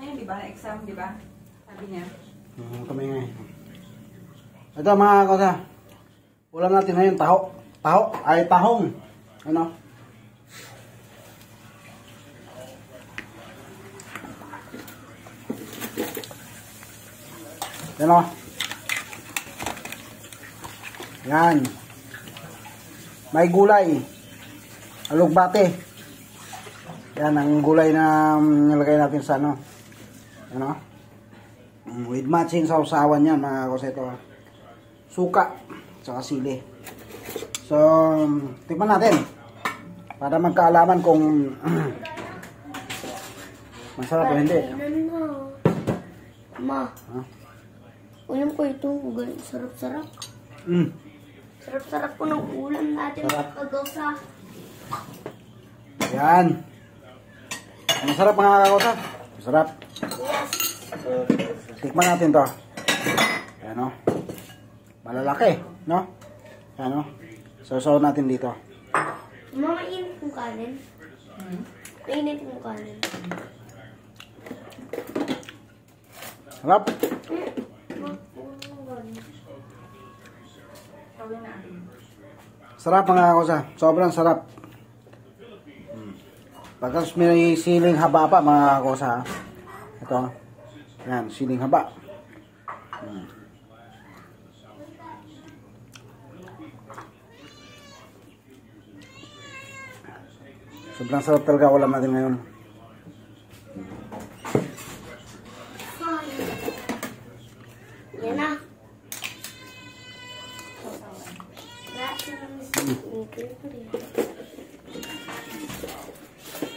yun, di ba? Na-exam, di ba? Sabi niya. Kami nga. Ito mga kosa. Ulam natin ngayon, taho. Taho ay tahong. Ano? Yan o. Yan. May gulay. Alugbate. Yan ang gulay na nilagay natin sa ano. Ano? With matching sa usawan yan mga koseto. Suka. Tsaka sili. So, tikman natin. Para magkaalaman kung masarap o hindi. Ma. Ulam ko ito. Sarap-sarap. Sarap-sarap po ng ulam natin. Kagawsa. Yan. Masarap mga kakausa. Masarap. Yes. Tikman natin to. Ayan o. Malalaki. No? Ayan o. Sausaw natin dito. Ma, mainit yung kanin. Mainit yung kanin. Sarap. Sarap mga kakausa. Sobrang sarap. Pagkas may siling haba pa mga kakausa. Ito. Yan. Siling haba. Sobrang sarap talaga ulam natin ngayon. Yan na.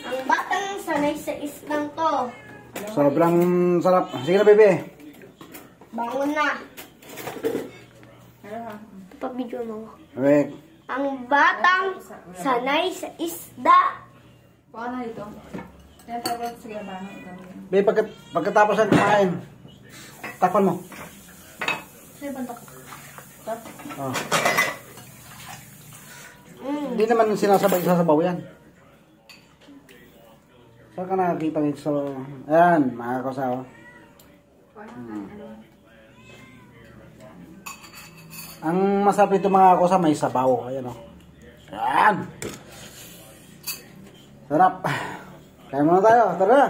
Ang batang sanay sa islang to. Sobrang sarap. Sige na, bebe. Bangon na. Pag-video mo. Okay. Ang batang sanay sa isda. Baka na dito. Yan tayo, sige ba? Bebe, pagkatapos ng kumain, takpan mo. Sige, bantak. Tap. Oh. Hindi naman sasabaw yan. Saan ka nakakita nito sa... Ayan, mga kausa. Ang masarap ito mga kausa, may sabaw. Ayan o. Ayan. Sarap. Kaya muna tayo. Tara na.